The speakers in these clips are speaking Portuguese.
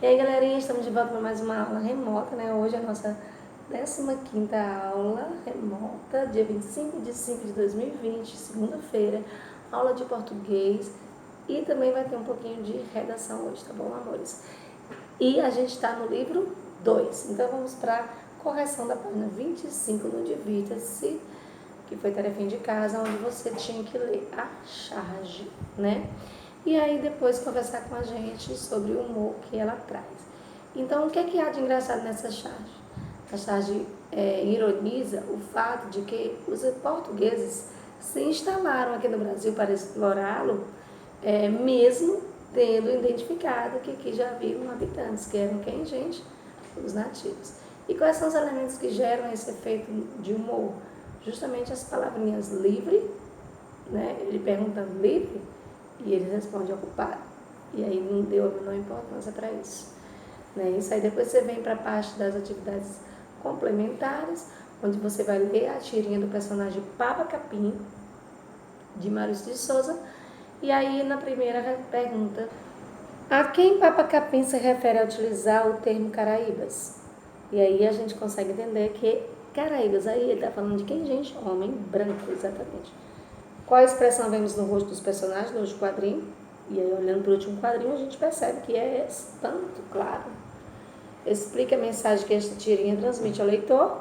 E aí, galerinha, estamos de volta para mais uma aula remota, né? Hoje é a nossa 15ª aula remota, dia 25 de 5 de 2020, segunda-feira, aula de português e também vai ter um pouquinho de redação hoje, tá bom, amores? E a gente está no livro 2, então vamos para a correção da página 25 no Divirta-se, que foi tarefinha de casa, onde você tinha que ler a charge, né? E aí depois conversar com a gente sobre o humor que ela traz. Então, o que é que há de engraçado nessa charge? A charge ironiza o fato de que os portugueses se instalaram aqui no Brasil para explorá-lo, mesmo tendo identificado que aqui já haviam habitantes, que eram quem, gente? Os nativos. E quais são os elementos que geram esse efeito de humor? Justamente as palavrinhas livre, né? Ele pergunta livre e ele responde ocupado. E aí não deu a menor importância para isso. Né? Isso aí depois você vem para a parte das atividades complementares, onde você vai ler a tirinha do personagem Papa Capim, de Maurício de Souza. E aí na primeira pergunta, a quem Papa Capim se refere ao utilizar o termo Caraíbas? E aí a gente consegue entender que Caraíbas, aí ele está falando de quem, gente? Homem branco, exatamente. Qual a expressão vemos no rosto dos personagens, no último quadrinho? E aí, olhando para o último quadrinho, a gente percebe que é espanto, claro. Explica a mensagem que esta tirinha transmite ao leitor.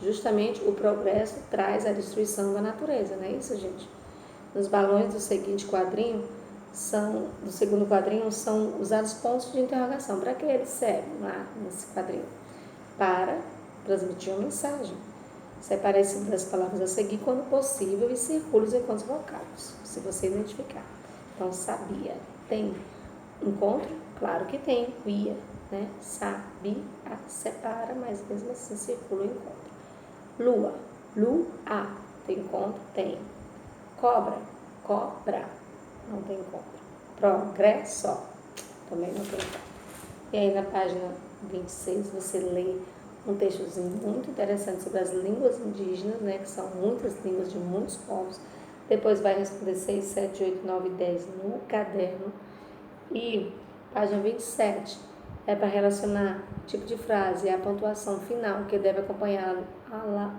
Justamente, o progresso traz a destruição da natureza, não é isso, gente? Nos balões do segundo quadrinho, são usados pontos de interrogação. Para que eles servem lá nesse quadrinho? Para transmitir uma mensagem. Separe as palavras a seguir quando possível e circule os encontros vocálicos, se você identificar. Então, sabia, tem. Encontro? Claro que tem. Ia, né? Sabia, separa, mas mesmo assim circula o encontro. Lua, lua, tem encontro? Tem. Cobra, cobra, não tem encontro. Progresso, também não tem encontro. E aí na página 26 você lê um textozinho muito interessante sobre as línguas indígenas, né, que são muitas línguas de muitos povos. Depois vai responder 6, 7, 8, 9 e 10 no caderno. E página 27 é para relacionar o tipo de frase e a pontuação final que deve acompanhar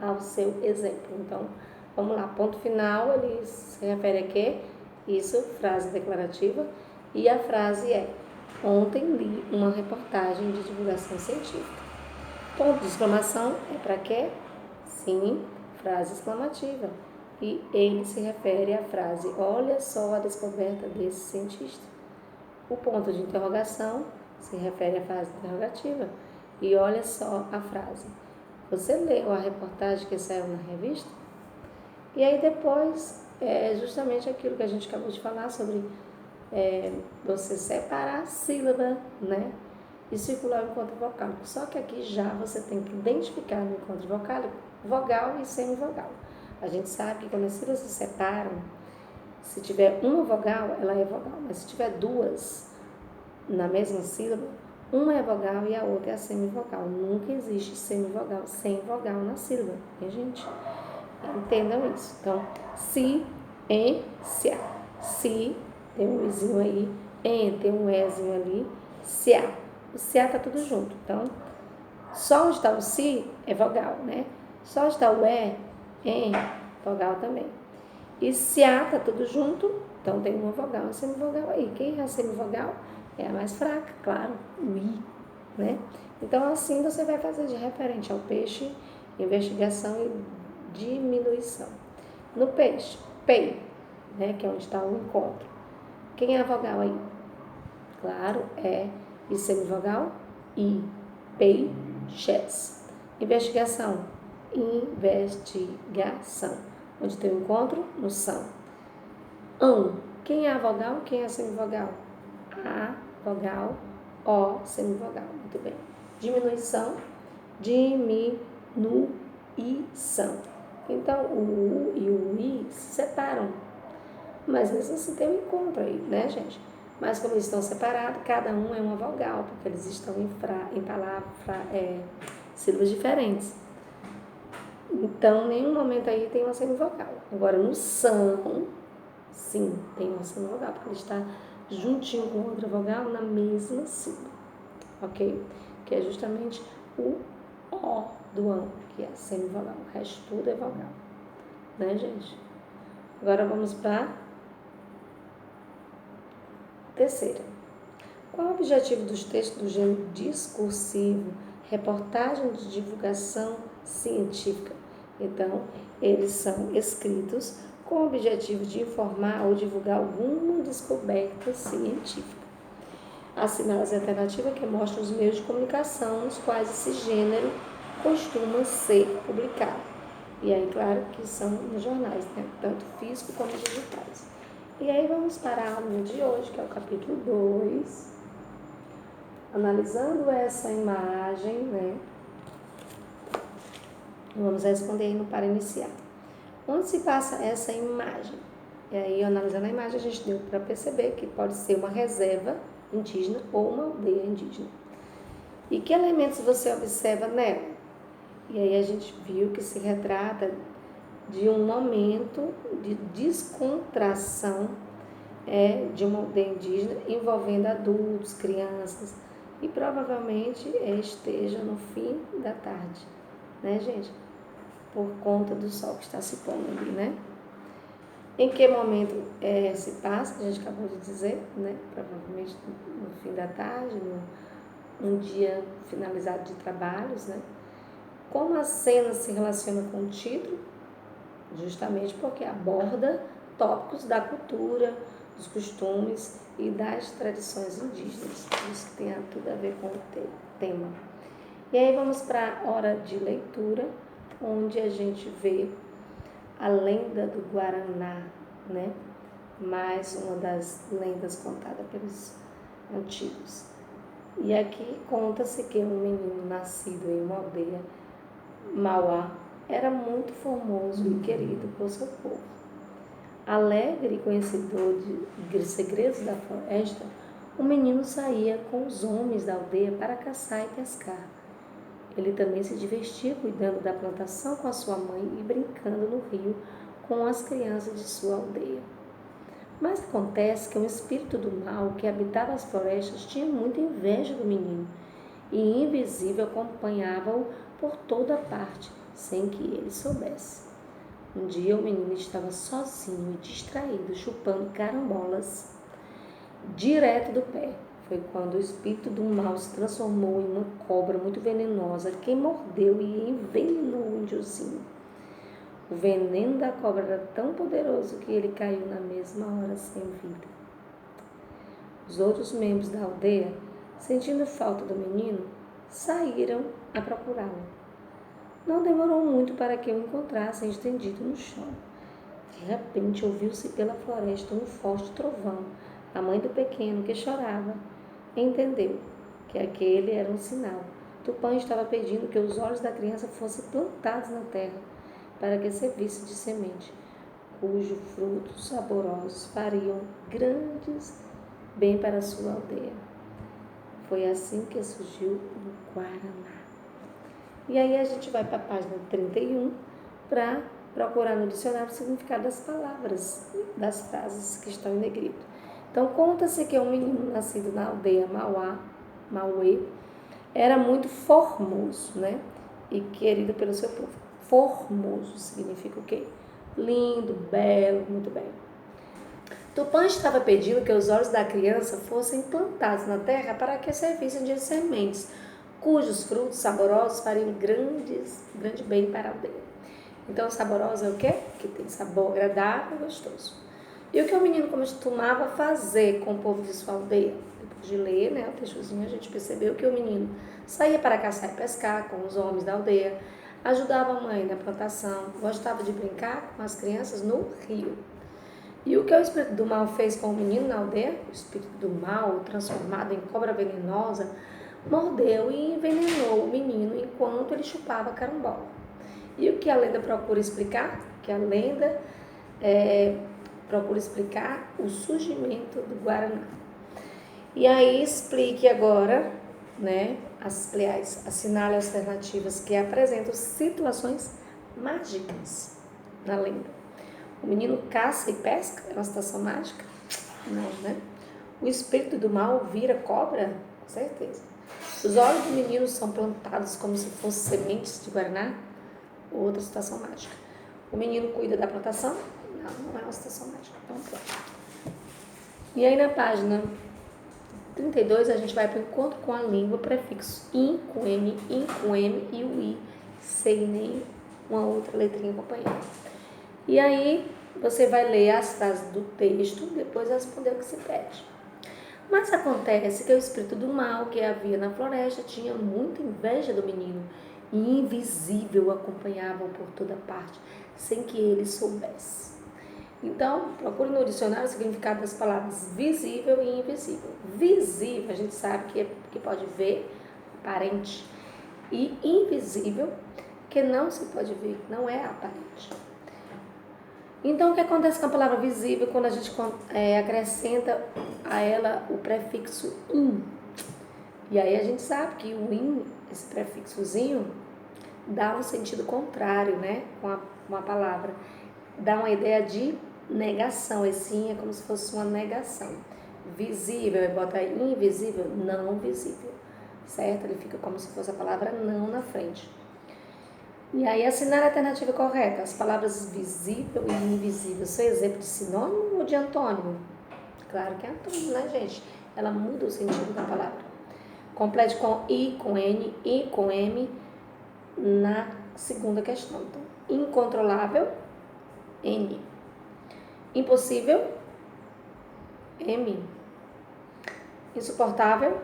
ao seu exemplo. Então, vamos lá. Ponto final, ele se refere a quê? Isso, frase declarativa. E a frase é: ontem li uma reportagem de divulgação científica. Ponto de exclamação é para quê? Sim, frase exclamativa. E ele se refere à frase: olha só a descoberta desse cientista. O ponto de interrogação se refere à frase interrogativa. E olha só a frase: você leu a reportagem que saiu na revista? E aí depois é justamente aquilo que a gente acabou de falar sobre você separar a sílaba, né? E circular o encontro vocálico. Só que aqui já você tem que identificar no encontro vocálico vogal e semivogal. A gente sabe que quando as sílabas se separam, se tiver uma vogal, ela é vogal. Mas se tiver duas na mesma sílaba, uma é vogal e a outra é a semivogal. Nunca existe semivogal sem vogal na sílaba, hein, gente? Entendam isso. Então, se, em, se a. Se, tem um izinho aí, em, tem um ezinho ali, se a. O se a tá tudo junto. Então, só onde está o si é vogal, né? Só onde está o em, vogal também. E se a tá tudo junto, então tem uma vogal e semivogal aí. Quem é a semivogal? É a mais fraca, claro, o i, né? Então, assim você vai fazer de referente ao peixe, investigação e diminuição. No peixe, pei, né, que é onde está o encontro. Quem é a vogal aí? Claro, é. E semivogal? I. Peixes. Investigação. Investigação. Onde tem o encontro? No são. Quem é a vogal? Quem é a semivogal? A, vogal. O, semivogal. Muito bem. Diminuição. Diminuição. Então, o U e o I se separam. Mas mesmo assim tem um encontro aí, né, gente? Mas como eles estão separados, cada um é uma vogal, porque eles estão em sílabas diferentes. Então, em nenhum momento aí tem uma semivogal. Agora, no são, sim, tem uma semivogal, porque ele está juntinho com outra vogal na mesma sílaba. ok? Que é justamente o O do ão, que é semivogal. O resto tudo é vogal, né, gente? Agora vamos para a terceira. Qual o objetivo dos textos do gênero discursivo, reportagem de divulgação científica? Então, eles são escritos com o objetivo de informar ou divulgar alguma descoberta científica. Assinala-se a alternativa que mostra os meios de comunicação nos quais esse gênero costuma ser publicado. E aí, claro que são nos jornais, né? Tanto físico como digitais. E aí vamos para a aula de hoje, que é o capítulo 2. Analisando essa imagem, né? Vamos responder aí no para iniciar. Onde se passa essa imagem? E aí, analisando a imagem, a gente deu para perceber que pode ser uma reserva indígena ou uma aldeia indígena. E que elementos você observa nela? E aí a gente viu que se retrata de um momento de descontração de uma aldeia indígena envolvendo adultos, crianças, e provavelmente esteja no fim da tarde, né, gente? Por conta do sol que está se pondo ali, né? Em que momento se passa, a gente acabou de dizer, né? Provavelmente no fim da tarde, um dia finalizado de trabalhos, né? Como a cena se relaciona com o título? Justamente porque aborda tópicos da cultura, dos costumes e das tradições indígenas. Isso tem tudo a ver com o tema. E aí vamos para a hora de leitura, onde a gente vê a lenda do Guaraná, né? Mais uma das lendas contadas pelos antigos. E aqui conta-se que um menino nascido em uma aldeia Mauá era muito famoso e querido por seu povo. Alegre e conhecedor de segredos da floresta, o menino saía com os homens da aldeia para caçar e pescar. Ele também se divertia cuidando da plantação com a sua mãe e brincando no rio com as crianças de sua aldeia. Mas acontece que um espírito do mal que habitava as florestas tinha muita inveja do menino e, invisível, acompanhava-o por toda parte, sem que ele soubesse. Um dia o menino estava sozinho e distraído, chupando carambolas direto do pé. Foi quando o espírito do mal se transformou em uma cobra muito venenosa que mordeu e envenenou o índiozinho. O veneno da cobra era tão poderoso que ele caiu na mesma hora sem vida. Os outros membros da aldeia, sentindo falta do menino, saíram a procurá-lo. Não demorou muito para que o encontrassem estendido no chão. De repente ouviu-se pela floresta um forte trovão. A mãe do pequeno, que chorava, entendeu que aquele era um sinal. Tupã estava pedindo que os olhos da criança fossem plantados na terra, para que servisse de semente, cujos frutos saborosos fariam grandes bem para a sua aldeia. Foi assim que surgiu o Guaraná. E aí a gente vai para a página 31 para procurar no dicionário o significado das palavras, das frases que estão em negrito. Então, conta-se que um menino nascido na aldeia Mauê, era muito formoso, né? E querido pelo seu povo. Formoso significa o quê? Lindo, belo, muito bem. Tupã estava pedindo que os olhos da criança fossem plantados na terra para que servissem de sementes, cujos frutos saborosos fariam grande bem para a aldeia. Então, saboroso é o quê? Que tem sabor agradável e gostoso. E o que o menino costumava fazer com o povo de sua aldeia? Depois de ler, né, o textozinho, a gente percebeu que o menino saía para caçar e pescar com os homens da aldeia, ajudava a mãe na plantação, gostava de brincar com as crianças no rio. E o que o espírito do mal fez com o menino na aldeia? O espírito do mal, transformado em cobra venenosa, mordeu e envenenou o menino enquanto ele chupava carambola. E o que a lenda procura explicar? Que a lenda procura explicar o surgimento do Guaraná. E aí explique agora, né, assinale alternativas que apresentam situações mágicas na lenda. O menino caça e pesca, é uma situação mágica? Não, né? O espírito do mal vira cobra? Com certeza. Os olhos do menino são plantados como se fossem sementes de guaraná. Outra situação mágica. O menino cuida da plantação? Não é uma situação mágica. Então, pronto. E aí na página 32 a gente vai para o encontro com a língua, prefixo in com M e o I sem nem uma outra letrinha acompanhando. E aí você vai ler as frases do texto, depois responder o que se pede. Mas acontece que o espírito do mal que havia na floresta tinha muita inveja do menino e invisível o acompanhavam por toda parte, sem que ele soubesse. Então, procure no dicionário o significado das palavras visível e invisível. Visível, a gente sabe que pode ver, aparente. E invisível, que não se pode ver, não é aparente. Então, o que acontece com a palavra visível quando a gente acrescenta a ela o prefixo in? E aí a gente sabe que o in, esse prefixozinho, dá um sentido contrário, né? Com a palavra. Dá uma ideia de negação. Esse in é como se fosse uma negação. Visível, bota invisível, não visível. Certo? Ele fica como se fosse a palavra não na frente. E aí, assinar a alternativa correta. As palavras visível e invisível são exemplo de sinônimo ou de antônimo? Claro que é antônimo, né, gente? Ela muda o sentido da palavra. Complete com I, com N, I com M na segunda questão. Então, incontrolável, N. Impossível, M. Insuportável,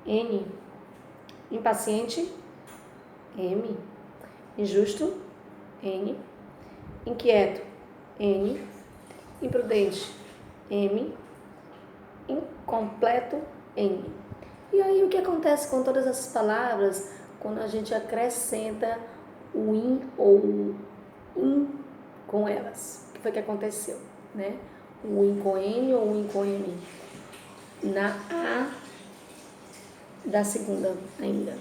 N. Impaciente, M. Injusto, N. Inquieto, N. Imprudente, M. Incompleto, N. E aí o que acontece com todas essas palavras quando a gente acrescenta o in ou o in com elas? O que foi que aconteceu, né? O in com N ou o in com M? Na A da segunda ainda.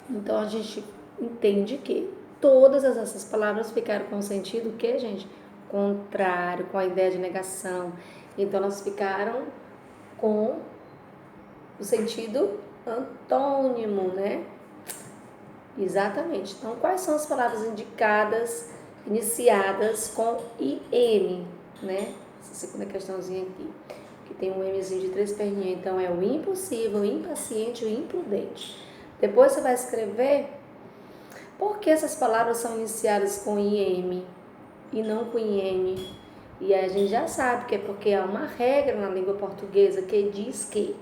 Então a gente entende que todas essas palavras ficaram com o sentido que, gente? Contrário, com a ideia de negação. Então elas ficaram com o sentido antônimo, né? Exatamente. Então, quais são as palavras indicadas, iniciadas com IM, né? Essa segunda questãozinha aqui, que tem um Mzinho de 3 perninhas. Então, é o impossível, o impaciente e o imprudente. Depois você vai escrever por que essas palavras são iniciadas com IM e não com IN. E aí a gente já sabe que é porque há uma regra na língua portuguesa que diz que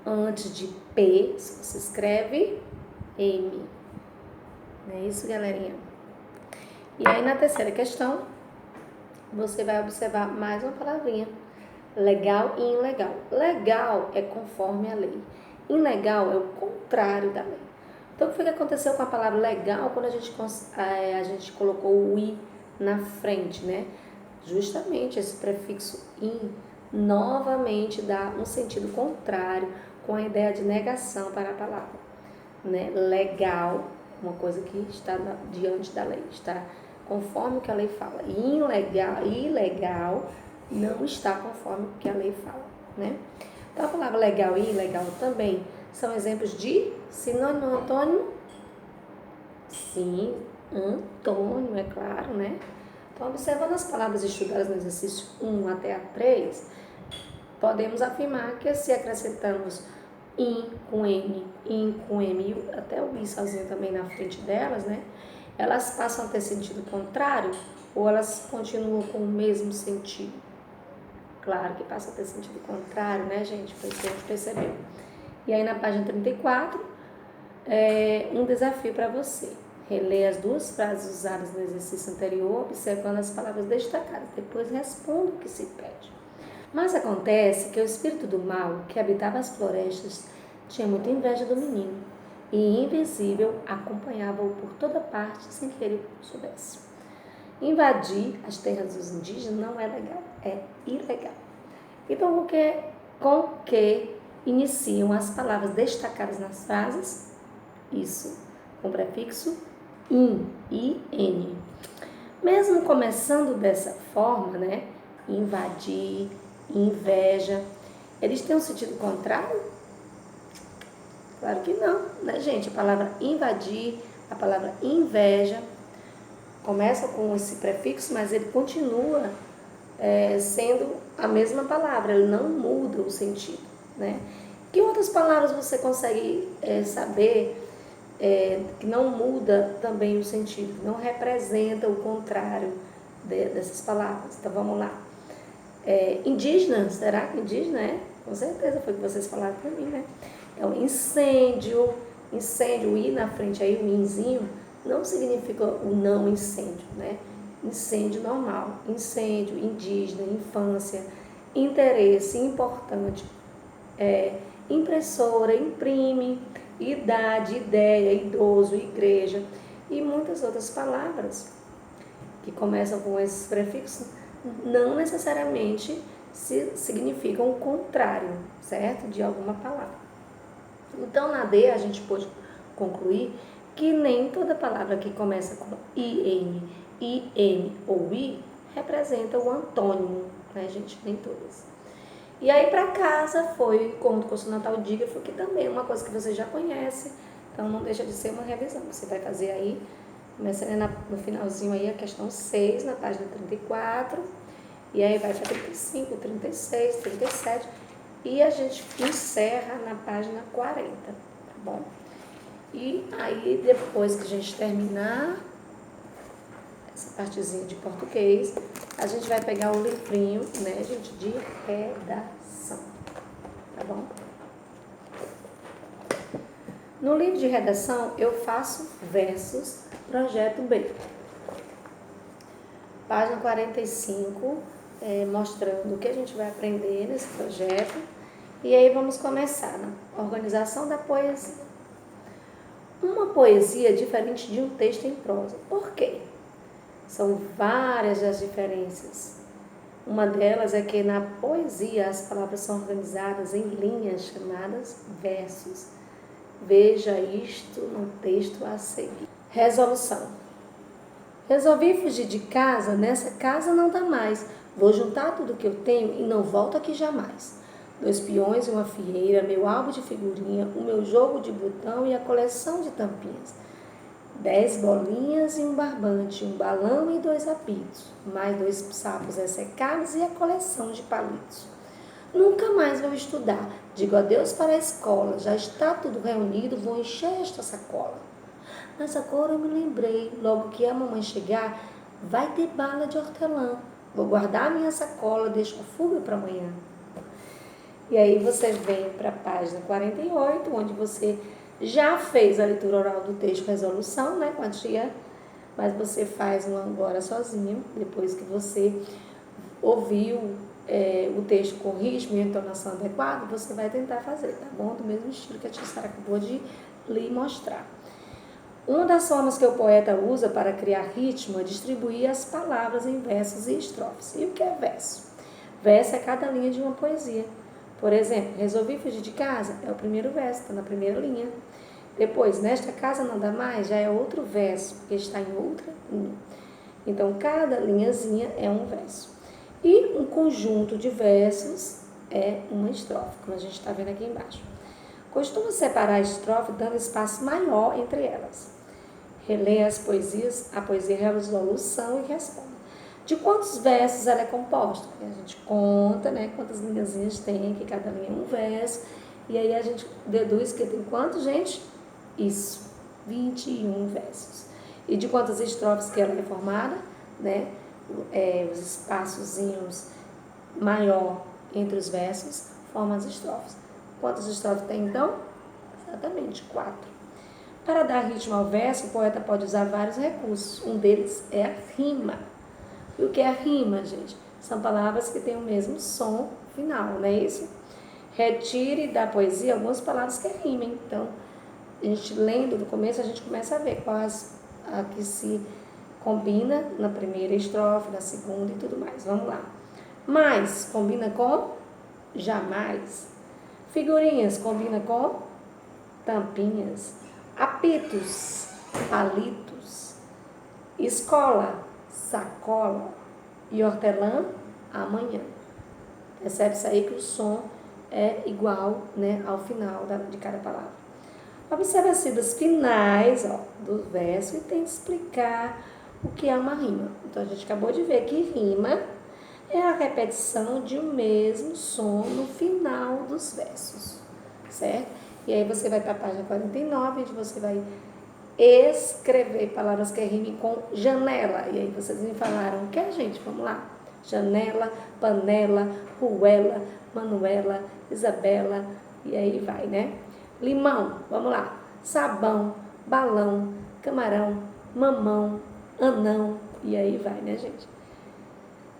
antes de P se escreve M. Não é isso, galerinha? E aí na terceira questão, você vai observar mais uma palavrinha. Legal e ilegal. Legal é conforme a lei. Ilegal é o contrário da lei. Então, o que foi que aconteceu com a palavra legal quando a gente colocou o i na frente, né? Justamente esse prefixo in novamente dá um sentido contrário com a ideia de negação para a palavra, né? Legal, uma coisa que está diante da lei, está conforme o que a lei fala. Ilegal não está conforme o que a lei fala, né? Então, a palavra legal e ilegal também são exemplos de sinônimo antônimo? Sim, antônimo, é claro, né? Então, observando as palavras estudadas no exercício 1 até a 3, podemos afirmar que se acrescentamos in com N, in com M, até o I sozinho também na frente delas, né? Elas passam a ter sentido contrário ou elas continuam com o mesmo sentido? Claro que passa a ter sentido contrário, né, gente? Foi isso que a gente percebeu. E aí na página 34, um desafio para você. Releia as 2 frases usadas no exercício anterior, observando as palavras destacadas. Depois responda o que se pede. Mas acontece que o espírito do mal, que habitava as florestas, tinha muita inveja do menino e, invisível, acompanhava-o por toda parte sem que ele soubesse. Invadir as terras dos indígenas não é legal, é ilegal. Então, com que iniciam as palavras destacadas nas frases? Isso, com o prefixo in, I-N. Mesmo começando dessa forma, né? Invadir, inveja, eles têm um sentido contrário? Claro que não, né, gente? A palavra invadir, a palavra inveja, começa com esse prefixo, mas ele continua sendo a mesma palavra, ele não muda o sentido, né? Que outras palavras você consegue saber que não muda também o sentido, que não representa o contrário dessas palavras? Então vamos lá. Indígena, será que indígena é? Com certeza foi o que vocês falaram para mim, né? Então, incêndio, o i na frente aí, o inzinho, não significa o não incêndio, né? Incêndio normal, incêndio, indígena, infância, interesse, importante, impressora, imprime, idade, ideia, idoso, igreja e muitas outras palavras que começam com esses prefixos não necessariamente significam o contrário, certo? De alguma palavra. Então, na D, a gente pode concluir que nem toda palavra que começa com IN, IM ou I representa o antônimo, né, gente? Nem todas. E aí, para casa, foi conto consonantal dígrafo, que também é uma coisa que você já conhece, então não deixa de ser uma revisão. Você vai fazer aí, começando no finalzinho aí, a questão 6, na página 34, e aí vai para 35, 36, 37, e a gente encerra na página 40, tá bom? E aí, depois que a gente terminar essa partezinha de português, a gente vai pegar o livrinho, né, gente, de redação, tá bom? No livro de redação, eu faço versos, projeto B. Página 45, mostrando o que a gente vai aprender nesse projeto. E aí vamos começar na organização da poesia. Uma poesia é diferente de um texto em prosa. Por quê? São várias as diferenças. Uma delas é que na poesia as palavras são organizadas em linhas chamadas versos. Veja isto no texto a seguir. Resolução. Resolvi fugir de casa, nessa casa não dá mais. Vou juntar tudo que eu tenho e não volto aqui jamais. 2 peões e uma fieira, meu álbum de figurinha, o meu jogo de botão e a coleção de tampinhas. 10 bolinhas e um barbante, um balão e 2 apitos, mais 2 sapos ressecados e a coleção de palitos. Nunca mais vou estudar, digo adeus para a escola, já está tudo reunido, vou encher esta sacola. Nessa cor eu me lembrei, logo que a mamãe chegar, vai ter bala de hortelã. Vou guardar minha sacola, deixo a fuga para amanhã. E aí você vem para a página 48, onde você já fez a leitura oral do texto resolução, né, com a tia, mas você faz uma agora sozinho, depois que você ouviu o texto com ritmo e entonação adequada, você vai tentar fazer, tá bom? Do mesmo estilo que a tia Sara acabou de lhe mostrar. Uma das formas que o poeta usa para criar ritmo é distribuir as palavras em versos e estrofes. E o que é verso? Verso é cada linha de uma poesia. Por exemplo, resolvi fugir de casa, é o primeiro verso, está na primeira linha. Depois, nesta casa não dá mais, já é outro verso, porque está em outra linha. Então, cada linhazinha é um verso. E um conjunto de versos é uma estrofe, como a gente está vendo aqui embaixo. Costuma separar a estrofe dando espaço maior entre elas. Releia as poesias, a poesia resolução e responde. De quantos versos ela é composta? A gente conta, né, quantas linhazinhas tem, que cada linha é um verso, e aí a gente deduz que tem quantos, gente? Isso, 21 versos. E de quantas estrofes que ela é formada, né? Os espaçozinhos maior entre os versos formam as estrofes. Quantas estrofes tem então? Exatamente, 4. Para dar ritmo ao verso, o poeta pode usar vários recursos. Um deles é a rima. E o que é a rima, gente? São palavras que têm o mesmo som final, não é isso? Retire da poesia algumas palavras que rimem. Então, a gente lendo do começo, a gente começa a ver quais a que se combina na primeira estrofe, na segunda e tudo mais. Vamos lá. Mais combina com jamais. Figurinhas combina com tampinhas. Apitos, palitos. Escola, sacola. E hortelã, amanhã. Percebe-se aí que o som é igual, né, ao final de cada palavra. Observe as sílabas finais, ó, do verso e tente explicar o que é uma rima. Então, a gente acabou de ver que rima é a repetição de um mesmo som no final dos versos, certo? E aí você vai para a página 49, onde você vai escrever palavras que rimem com janela. E aí vocês me falaram o que é, gente? Vamos lá. Janela, panela, ruela, Manuela, Isabela, e aí vai, né? Limão, vamos lá. Sabão, balão, camarão, mamão, anão, e aí vai, né, gente?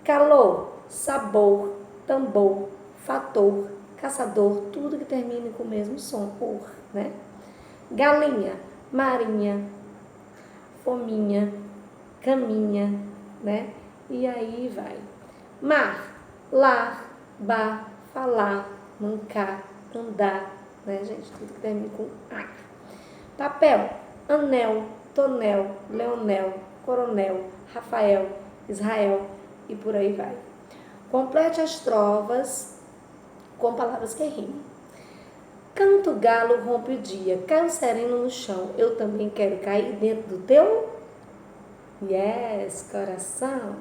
Calor, sabor, tambor, fator, caçador, tudo que termine com o mesmo som, or, né? Galinha, marinha, fominha, caminha, né? E aí vai. Mar, lar, bar, falar, mancar, andar, né, gente? Tudo que termina com ar. Papel, anel, tonel, leonel, coronel, Rafael, Israel e por aí vai. Complete as trovas com palavras que rimem. Canto galo, rompe o dia, caio sereno no chão, eu também quero cair dentro do teu? Yes, coração.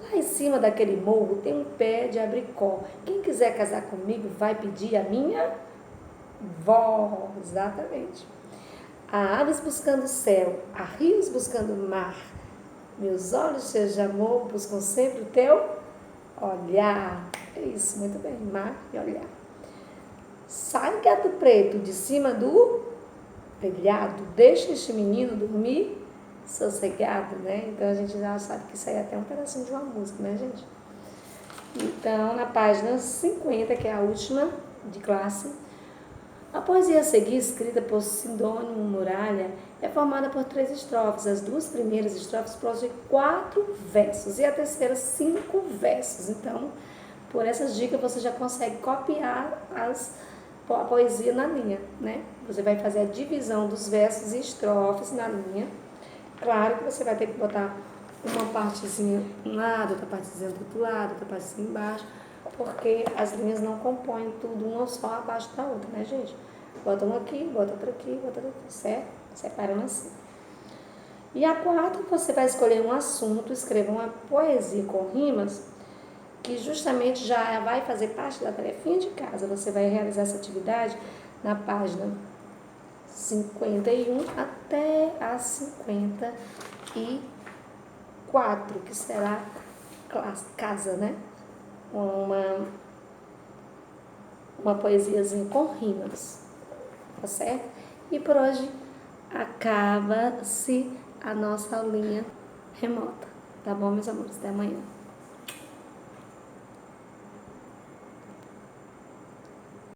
Lá em cima daquele morro tem um pé de abricó. Quem quiser casar comigo vai pedir a minha vó. Exatamente. Há aves buscando céu, há rios buscando mar. Meus olhos cheios de amor buscam sempre o teu olhar. É isso, muito bem. Mar e olhar. Sai, gato preto, de cima do telhado. Deixa este menino dormir sossegado, né? Então a gente já sabe que isso aí é até um pedacinho de uma música, né, gente? Então, na página 50, que é a última de classe, a poesia a seguir, escrita por Sidônio Muralha, é formada por 3 estrofes. As 2 primeiras estrofes possuem 4 versos e a terceira 5 versos. Então, por essas dicas, você já consegue copiar a poesia na linha, né? Você vai fazer a divisão dos versos e estrofes na linha. Claro que você vai ter que botar uma partezinha de um lado, outra partezinha do outro lado, outra partezinha embaixo, porque as linhas não compõem tudo uma só abaixo da outra, né, gente? Bota uma aqui, bota outra aqui, bota outra aqui, certo? Separando assim. E a quarta, você vai escolher um assunto, escreva uma poesia com rimas, que justamente já vai fazer parte da tarefinha de casa. Você vai realizar essa atividade na página 51 até a 54, que será casa, né? Uma poesiazinha com rimas, tá certo? E por hoje acaba-se a nossa aulinha remota, tá bom, meus amores? Até amanhã.